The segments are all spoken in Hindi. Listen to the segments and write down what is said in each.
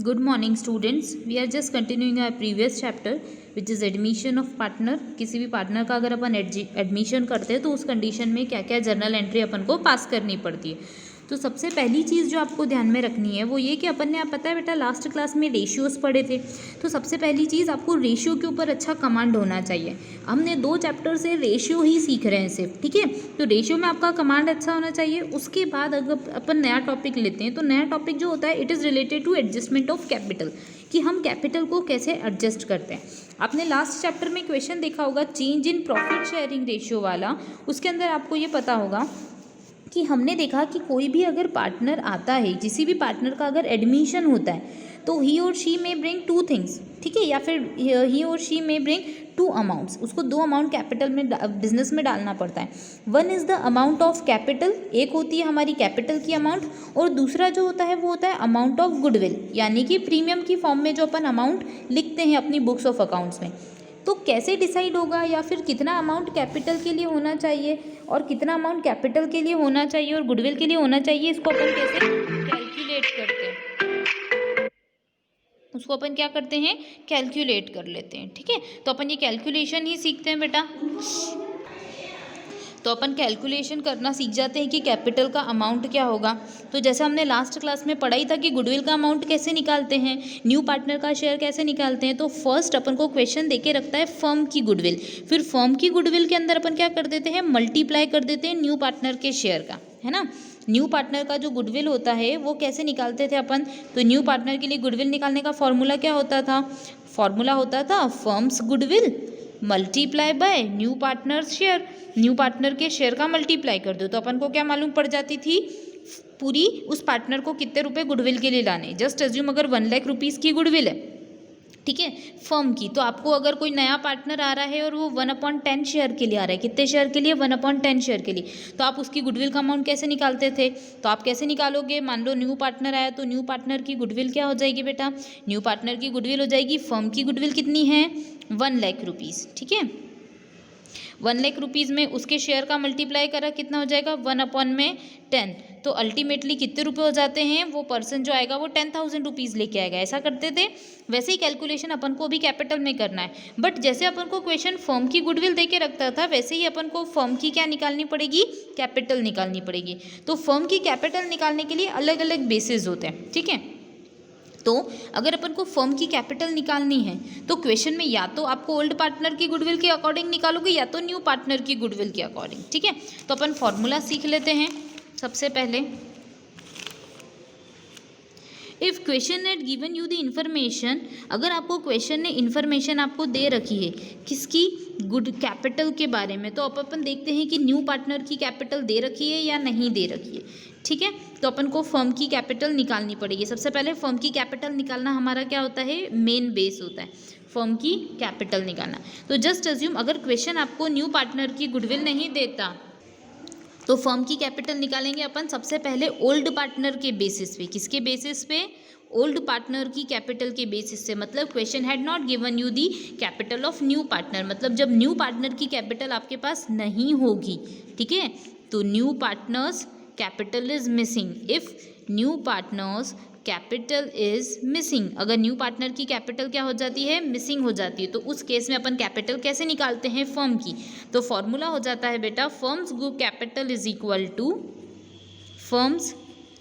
Good morning students. We are just continuing our previous chapter which is admission of partner. किसी भी पार्टनर का अगर अपन एडमिशन करते हैं तो उस कंडीशन में क्या क्या जर्नल एंट्री अपन को पास करनी पड़ती है। तो सबसे पहली चीज़ जो आपको ध्यान में रखनी है वो ये कि अपन ने, आप पता है बेटा, लास्ट क्लास में रेशियोज़ पढ़े थे। तो सबसे पहली चीज़ आपको रेशियो के ऊपर अच्छा कमांड होना चाहिए। हमने 2 चैप्टर से रेशियो ही सीख रहे हैं सिर्फ, ठीक है। तो रेशियो में आपका कमांड अच्छा होना चाहिए। उसके बाद अगर अपन नया टॉपिक लेते हैं तो नया टॉपिक जो होता है it is related to adjustment of capital, कि हम कैपिटल को कैसे एडजस्ट करते हैं। आपने लास्ट चैप्टर में क्वेश्चन देखा होगा change in profit sharing ratio वाला। उसके अंदर आपको ये पता होगा कि हमने देखा कि कोई भी अगर पार्टनर आता है, किसी भी पार्टनर का अगर एडमिशन होता है तो ही और शी में ब्रिंग 2 थिंग्स, ठीक है, या फिर ही और शी में ब्रिंग 2 अमाउंट्स। उसको 2 अमाउंट कैपिटल में बिजनेस में डालना पड़ता है। One is the amount of capital, एक होती है हमारी कैपिटल की अमाउंट, और दूसरा जो होता है वो होता है अमाउंट ऑफ गुडविल, यानी कि प्रीमियम की फॉर्म में जो अपन अमाउंट लिखते हैं अपनी बुक्स ऑफ अकाउंट्स में। तो कैसे डिसाइड होगा या फिर कितना अमाउंट कैपिटल के लिए होना चाहिए और कितना अमाउंट कैपिटल के लिए होना चाहिए और गुडविल के लिए होना चाहिए, इसको अपन कैसे कैलकुलेट करते हैं, उसको अपन क्या करते हैं, कैलकुलेट कर लेते हैं, ठीक है। तो अपन ये कैलकुलेशन ही सीखते हैं बेटा। तो अपन कैलकुलेशन करना सीख जाते हैं कि कैपिटल का अमाउंट क्या होगा। तो जैसे हमने लास्ट क्लास में पढ़ा ही था कि गुडविल का अमाउंट कैसे निकालते हैं, न्यू पार्टनर का शेयर कैसे निकालते हैं। तो फर्स्ट अपन को क्वेश्चन देके रखता है फर्म की गुडविल, फिर फर्म की गुडविल के अंदर अपन क्या कर देते हैं, मल्टीप्लाई कर देते हैं न्यू पार्टनर के शेयर का, है ना। न्यू पार्टनर का जो गुडविल होता है वो कैसे निकालते थे अपन, तो न्यू पार्टनर के लिए गुडविल निकालने का फॉर्मूला क्या होता था, फॉर्मूला होता था firms goodwill multiply by new partner share. New partner के शेयर का मल्टीप्लाई कर दो तो अपन को क्या मालूम पड़ जाती थी, पूरी उस पार्टनर को कितने रुपए गुडविल के लिए लाने। जस्ट एज्यूम अगर 1 लाख रुपीज़ की गुडविल है, ठीक है, फर्म की, तो आपको अगर कोई नया पार्टनर आ रहा है और वो 1/10 शेयर के लिए आ रहा है, कितने शेयर के लिए, 1/10 शेयर के लिए, तो आप उसकी गुडविल का अमाउंट कैसे निकालते थे। तो आप कैसे निकालोगे, मान लो न्यू पार्टनर आया तो न्यू पार्टनर की गुडविल क्या हो जाएगी बेटा, न्यू पार्टनर की गुडविल हो जाएगी, फर्म की गुडविल कितनी है, 1 लाख रुपीज़, ठीक है। 1 लाख रुपीज़ में उसके शेयर का मल्टीप्लाई करा कितना हो जाएगा, 1/10। तो अल्टीमेटली कितने रुपए हो जाते हैं, वो पर्सन जो आएगा वो 10,000 रुपीज़ लेके आएगा। ऐसा करते थे, वैसे ही कैलकुलेशन अपन को भी कैपिटल में करना है। बट जैसे अपन को क्वेश्चन फर्म की गुडविल दे के रखता था वैसे ही अपन को फर्म की क्या निकालनी पड़ेगी, कैपिटल निकालनी पड़ेगी। तो फर्म की कैपिटल निकालने के लिए अलग अलग बेसिस होते हैं, ठीक है। तो अगर अपन को फर्म की कैपिटल निकालनी है तो क्वेश्चन में या तो आपको ओल्ड पार्टनर की गुडविल के अकॉर्डिंग निकालोगे या तो न्यू पार्टनर की गुडविल के अकॉर्डिंग, ठीक है। तो अपन फॉर्मूला सीख लेते हैं सबसे पहले। If question net given you the information, अगर आपको क्वेश्चन ने इन्फॉर्मेशन आपको दे रखी है किसकी, गुड कैपिटल के बारे में, तो अपन देखते हैं कि न्यू पार्टनर की कैपिटल दे रखी है या नहीं दे रखी है, ठीक है। तो अपन को फर्म की कैपिटल निकालनी पड़ेगी। सबसे पहले फर्म की कैपिटल निकालना हमारा क्या होता है, मेन बेस होता है फर्म की कैपिटल निकालना। तो जस्ट अज्यूम अगर क्वेश्चन आपको न्यू पार्टनर की गुडविल नहीं देता तो फर्म की कैपिटल निकालेंगे अपन सबसे पहले ओल्ड पार्टनर के बेसिस पे। किसके बेसिस पे, ओल्ड पार्टनर की कैपिटल के बेसिस से। मतलब question had not given you the capital of new partner, मतलब जब न्यू पार्टनर की कैपिटल आपके पास नहीं होगी, ठीक है, तो new partners capital is missing. If new partners capital is missing, अगर न्यू पार्टनर की कैपिटल क्या हो जाती है, मिसिंग हो जाती है, तो उस केस में अपन कैपिटल कैसे निकालते हैं, फर्म की। तो फॉर्मूला हो जाता है बेटा firm's group capital is equal to, firm's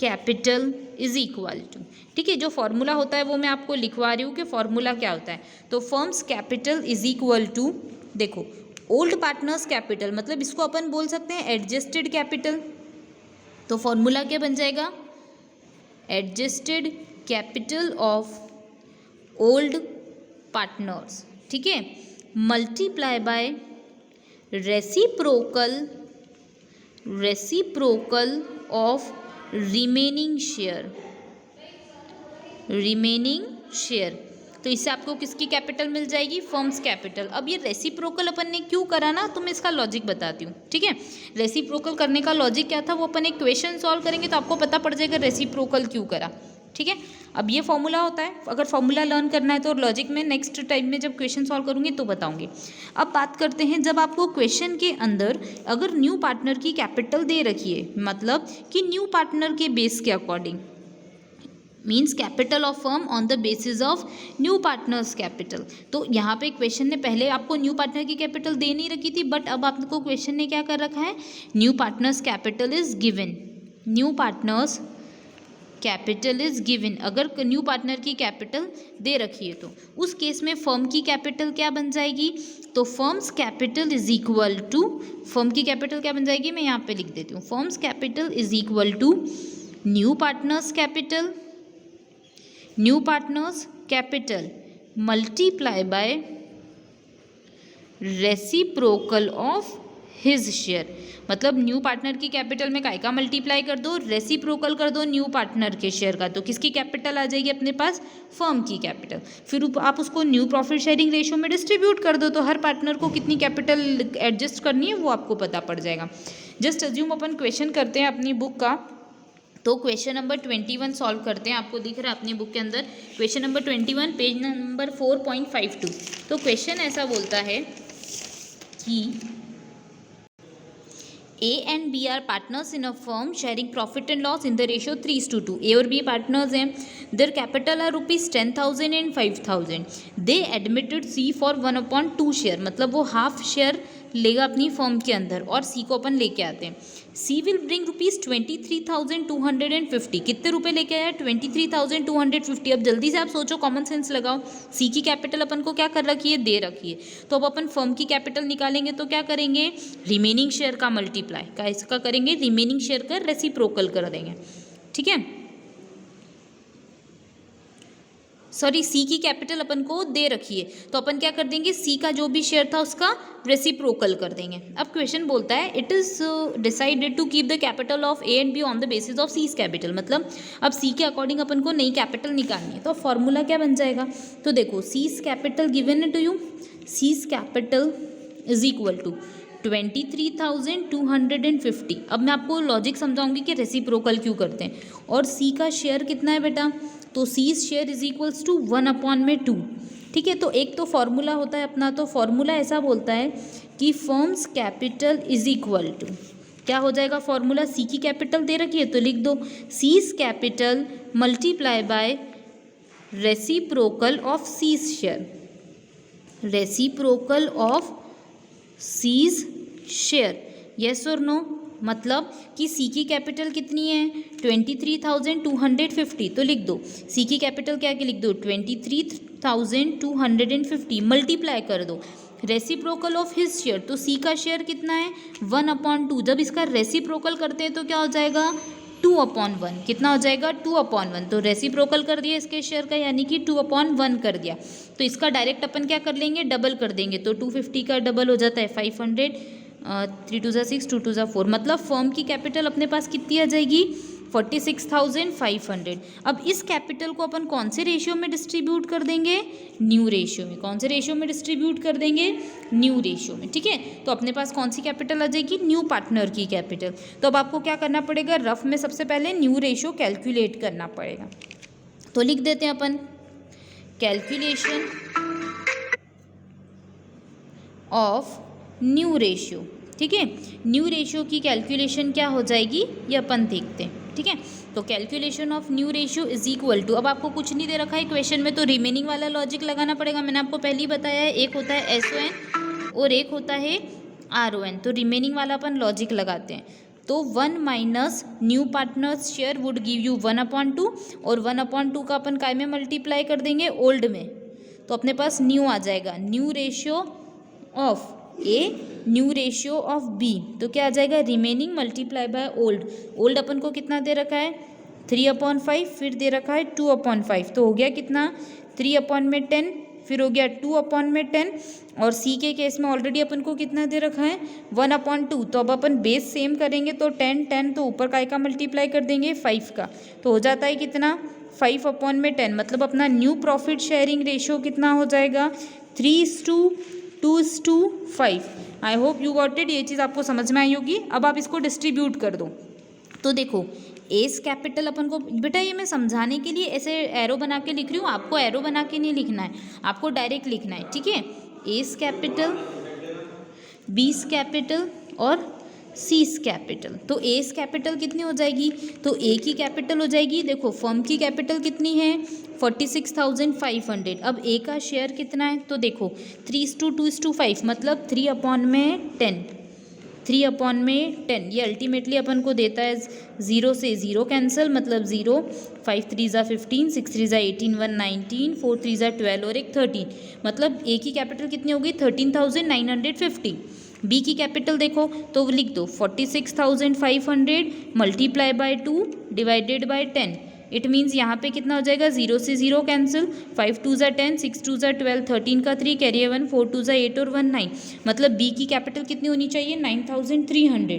capital is equal to, ठीक है। जो फॉर्मूला होता है वो मैं आपको लिखवा रही हूँ कि फॉर्मूला क्या होता है। तो firm's capital is equal to, देखो ओल्ड पार्टनर्स कैपिटल, मतलब इसको अपन बोल सकते हैं एडजस्टेड कैपिटल। तो फॉर्मूला क्या बन जाएगा, adjusted capital of old partners, ठीक है, multiply by reciprocal of remaining share. तो इससे आपको किसकी कैपिटल मिल जाएगी, फर्म्स कैपिटल। अब ये रेसिप्रोकल अपन ने क्यों करा ना, तो मैं इसका लॉजिक बताती हूँ, ठीक है। रेसिप्रोकल करने का लॉजिक क्या था, वो अपन एक क्वेश्चन सॉल्व करेंगे तो आपको पता पड़ जाएगा रेसिप्रोकल क्यों करा, ठीक है। अब ये फॉर्मूला होता है, अगर फॉर्मूला लर्न करना है तो लॉजिक में नेक्स्ट टाइम में जब क्वेश्चन सॉल्व करूँगी तो बताऊँगी। अब बात करते हैं, जब आपको क्वेश्चन के अंदर अगर न्यू पार्टनर की कैपिटल दे रखी है, मतलब कि न्यू पार्टनर के बेस के according means capital of firm on the basis of new partners capital. तो यहाँ पे क्वेश्चन ने पहले आपको न्यू पार्टनर की कैपिटल दे नहीं रखी थी, बट अब आपको क्वेश्चन ने क्या कर रखा है, new partners capital is given, new partners capital is given. अगर न्यू पार्टनर की कैपिटल दे रखी है तो उस केस में फर्म की कैपिटल क्या बन जाएगी, तो firm's capital is equal to, firm की कैपिटल क्या बन जाएगी, मैं यहाँ पे लिख देती हूँ, firm's capital is equal to new partners capital, new partners capital multiply by reciprocal of his share. मतलब न्यू पार्टनर की कैपिटल में काय का मल्टीप्लाई कर दो, रेसिप्रोकल कर दो न्यू पार्टनर के शेयर का, तो किसकी कैपिटल आ जाएगी अपने पास, फर्म की कैपिटल। फिर आप उसको न्यू प्रॉफिट शेयरिंग रेशियो में डिस्ट्रीब्यूट कर दो, तो हर पार्टनर को कितनी कैपिटल एडजस्ट करनी है वो आपको पता पड़ जाएगा। जस्ट अज्यूम अपन क्वेश्चन करते हैं अपनी बुक का, तो क्वेश्चन नंबर 21 सॉल्व करते हैं। आपको दिख रहा है अपनी बुक के अंदर क्वेश्चन नंबर 21 पेज नंबर 4.52। तो क्वेश्चन ऐसा बोलता है कि A and B are partners in a firm sharing profit and loss in the ratio 3:2. A और B partners हैं, their capital are ₹10,000 and 5,000. They admitted C for 1/2 share, मतलब वो हाफ शेयर लेगा अपनी फर्म के अंदर और सी को अपन लेके आते हैं। सी विल ब्रिंग ₹23,250। कितने रुपए लेके आया, 23,250। अब जल्दी से आप सोचो, कॉमन सेंस लगाओ, सी की कैपिटल अपन को क्या कर रखी है, दे रखी है, तो अब अपन फर्म की कैपिटल निकालेंगे तो क्या करेंगे, रिमेनिंग शेयर का मल्टीप्लाई का इसका करेंगे, रिमेनिंग शेयर का रेसिप्रोकल कर देंगे, ठीक है। सॉरी, सी की कैपिटल अपन को दे रखी है तो अपन क्या कर देंगे, सी का जो भी शेयर था उसका रेसिप्रोकल कर देंगे। अब क्वेश्चन बोलता है it is decided to keep the capital of A and B on the basis of C's capital. मतलब अब सी के अकॉर्डिंग अपन को नई कैपिटल निकालनी है, तो फॉर्मूला क्या बन जाएगा, तो देखो C's capital given to you, C's capital is equal to 23,250। अब मैं आपको लॉजिक समझाऊंगी कि रेसिप्रोकल क्यों करते हैं। और सी का शेयर कितना है बेटा, तो C share is equals to 1/2, ठीक है। तो एक तो फॉर्मूला होता है अपना, तो फॉर्मूला ऐसा बोलता है कि firm's capital is equal to, क्या हो जाएगा फॉर्मूला, सी की कैपिटल दे रखी है तो लिख दो C's capital multiply by reciprocal of C's share, reciprocal of C's share, yes और नो। मतलब कि सी की कैपिटल कितनी है, 23,250, तो लिख दो सी की कैपिटल क्या लिख दो 23,250 मल्टीप्लाई कर दो रेसिप्रोकल ऑफ हिज शेयर, तो सी का शेयर कितना है 1/2। जब इसका रेसिप्रोकल करते हैं तो क्या हो जाएगा 2/1, कितना हो जाएगा 2/1। तो रेसिप्रोकल कर दिया इसके शेयर का, यानी कि 2/1 कर दिया। तो इसका डायरेक्ट अपन क्या कर लेंगे, डबल कर देंगे, तो 250 का डबल हो जाता है 500, 3 2 6 2 2 4। मतलब फर्म की कैपिटल अपने पास कितनी आ जाएगी 46,500। अब इस कैपिटल को अपन कौन से रेशियो में डिस्ट्रीब्यूट कर देंगे, न्यू रेशियो में। कौन से रेशियो में डिस्ट्रीब्यूट कर देंगे, न्यू रेशियो में, ठीक है। तो अपने पास कौन सी कैपिटल आ जाएगी, न्यू पार्टनर की कैपिटल। तो अब आपको क्या करना पड़ेगा, रफ में सबसे पहले न्यू रेशियो कैलकुलेट करना पड़ेगा। तो लिख देते हैं अपन कैलकुलेशन ऑफ न्यू रेशियो, ठीक है। न्यू रेशियो की कैलकुलेशन क्या हो जाएगी ये अपन देखते हैं, ठीक है। तो calculation of new ratio is equal to, अब आपको कुछ नहीं दे रखा है क्वेश्चन में, तो रिमेनिंग वाला लॉजिक लगाना पड़ेगा। मैंने आपको पहले ही बताया है, एक होता है SON और एक होता है RON। तो रिमेनिंग वाला अपन लॉजिक लगाते हैं। तो 1 minus new partners share would give you 1/2, और 1/2 का अपन काय में मल्टीप्लाई कर देंगे, ओल्ड में, तो अपने पास न्यू आ जाएगा। New ratio of a, new ratio of b, तो क्या आ जाएगा remaining multiply by old. Old अपन को कितना दे रखा है 3/5, फिर दे रखा है 2/5, तो हो गया कितना 3/10, फिर हो गया 2/10। और सी के केस में ऑलरेडी अपन को कितना दे रखा है 1/2। तो अब अपन बेस सेम करेंगे, तो 10 तो ऊपर काय का मल्टीप्लाई कर देंगे 5 का, तो हो जाता है कितना 5/10। मतलब अपना न्यू प्रॉफिट शेयरिंग रेशियो कितना हो जाएगा 3:2:5। I hope you got it, ये चीज़ आपको समझ में आई होगी। अब आप इसको डिस्ट्रीब्यूट कर दो। तो देखो एस कैपिटल अपन को, बेटा ये मैं समझाने के लिए ऐसे एरो बना के लिख रही हूँ, आपको एरो बना के नहीं लिखना है, आपको डायरेक्ट लिखना है, ठीक है। एस कैपिटल, बीस कैपिटल और सीज कैपिटल। तो एस कैपिटल कितनी हो जाएगी, तो ए की कैपिटल हो जाएगी, देखो फर्म की कैपिटल कितनी है 46,500। अब ए का शेयर कितना है, तो देखो 3:2:5 मतलब 3/10, 3/10। ये अल्टीमेटली अपन को देता है 0 से 0 कैंसिल, मतलब 0, 5 3 ज़ा 15, 6 3 ज़ा 18, 1 19, 4 3 ज़ा 12 और एक 13, मतलब ए की कैपिटल कितनी हो गई 13,950। बी की कैपिटल देखो तो लिख दो 46,500 multiply by 2 divided by 10। It means यहाँ पे कितना हो जाएगा 0 से 0 कैंसिल, 5 2 ज़ा 10, 6 2 ज़ा 12, 13 का 3 कैरी 1, 4 2 ज़ा 8 और 1 9, मतलब बी की कैपिटल कितनी होनी चाहिए 9,300।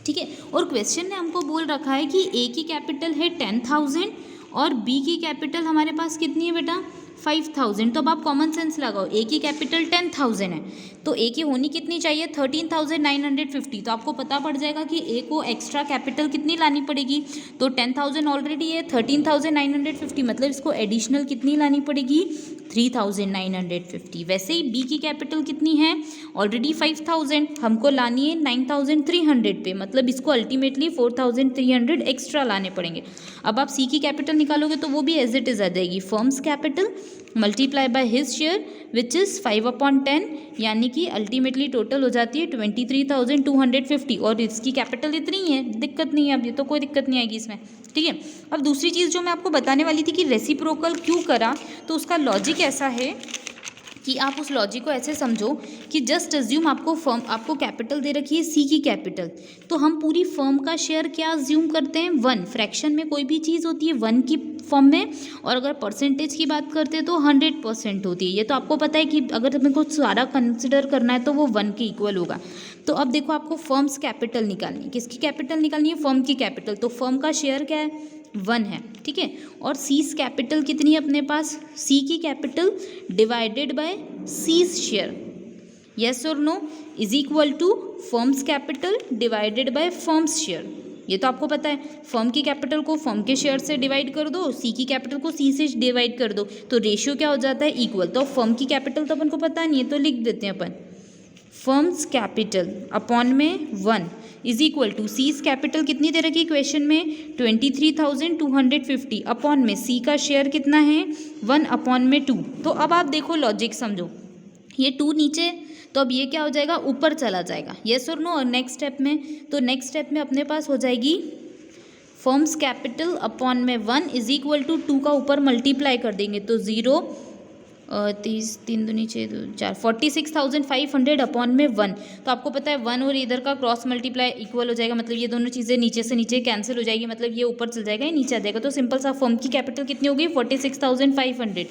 ठीक है, और क्वेश्चन ने हमको बोल रखा है कि ए की कैपिटल है 10,000 और बी की कैपिटल हमारे पास कितनी है बेटा 5,000। तो अब आप कॉमन सेंस लगाओ, ए की कैपिटल 10,000 है तो ए की होनी कितनी चाहिए 13,950। तो आपको पता पड़ जाएगा कि ए को एक्स्ट्रा कैपिटल कितनी लानी पड़ेगी, तो 10,000 ऑलरेडी है, 13,950 मतलब इसको एडिशनल कितनी लानी पड़ेगी 3,950। वैसे ही बी की कैपिटल कितनी है ऑलरेडी 5,000, हमको लानी है 9,300 पे, मतलब इसको अल्टीमेटली 4,300 एक्स्ट्रा लाने पड़ेंगे। अब आप सी की कैपिटल निकालोगे तो वो भी एज इट इज आ जाएगी, firms capital multiply by his share which is 5/10, यानी कि अल्टीमेटली टोटल हो जाती है 23,250 और इसकी कैपिटल इतनी ही है, दिक्कत नहीं है, अब ये तो कोई दिक्कत नहीं आएगी इसमें। ठीक है, अब दूसरी चीज़ जो मैं आपको बताने वाली थी कि रेसिप्रोकल क्यों करा, तो उसका लॉजिक ऐसा है कि आप उस लॉजिक को ऐसे समझो कि जस्ट अज्यूम आपको कैपिटल दे रखी है सी की कैपिटल, तो हम पूरी फर्म का शेयर क्या अज्यूम करते हैं 1, फ्रैक्शन में कोई भी चीज़ होती है 1 की फॉर्म में, और अगर परसेंटेज की बात करते हैं तो 100% होती है। ये तो आपको पता है कि अगर हमें कुछ सारा कंसिडर करना है तो वो 1 के इक्वल होगा। तो अब देखो आपको फर्म्स कैपिटल निकालनी है, किसकी कैपिटल निकालनी है फर्म की कैपिटल, तो फर्म का शेयर क्या है 1 है। ठीक है, और सीज कैपिटल कितनी है अपने पास, सी की capital divided by C's share, yes और no, is equal to firm's capital divided by firm's share. ये तो आपको पता है, फर्म की कैपिटल को फर्म के शेयर से डिवाइड कर दो, सी की कैपिटल को सी से डिवाइड कर दो, तो रेशियो क्या हो जाता है इक्वल। तो फर्म की कैपिटल तो अपन को पता नहीं है, तो लिख देते हैं अपन फर्म्स कैपिटल अपॉन में 1 is equal to C's capital कितनी दे रखी क्वेश्चन में 23,250 अपॉन में सी का शेयर कितना है 1/2। तो अब आप देखो लॉजिक समझो, ये 2 नीचे, तो अब ये क्या हो जाएगा ऊपर चला जाएगा, येस और नो। और नेक्स्ट स्टेप में, तो नेक्स्ट स्टेप में अपने पास हो जाएगी फर्म्स कैपिटल अपॉन में 1 इज इक्वल टू 2 का ऊपर मल्टीप्लाई कर देंगे तो 0, 30 3 दूनी 6 2 4 46,500 अपॉन में 1। तो आपको पता है 1 और इधर का क्रॉस मल्टीप्लाई इक्वल हो जाएगा, मतलब ये दोनों चीज़ें नीचे से नीचे कैंसिल हो जाएगी, मतलब ये ऊपर चल जाएगा, ये नीचे आ जाएगा। तो सिंपल सा फर्म की कैपिटल कितनी होगी 46,500,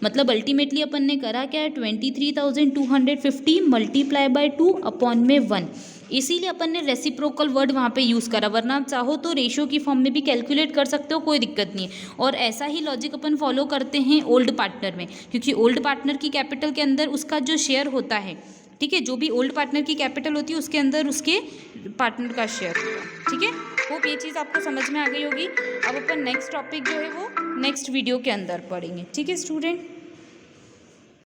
मतलब अल्टीमेटली अपन ने करा क्या है 23,250 मल्टीप्लाई बाय 2 अपॉन में 1। इसीलिए अपन ने रेसिप्रोकल वर्ड वहाँ पे यूज़ करा, वरना आप चाहो तो रेशियो की फॉर्म में भी कैलकुलेट कर सकते हो, कोई दिक्कत नहीं है। और ऐसा ही लॉजिक अपन फॉलो करते हैं ओल्ड पार्टनर में, क्योंकि ओल्ड पार्टनर की कैपिटल के अंदर उसका जो शेयर होता है, ठीक है, जो भी ओल्ड पार्टनर की कैपिटल होती है उसके अंदर उसके पार्टनर का शेयर होगा। ठीक है, होप ये चीज़ आपको समझ में आ गई होगी। अब अपन नेक्स्ट टॉपिक जो है वो नेक्स्ट वीडियो के अंदर पढ़ेंगे। ठीक है स्टूडेंट।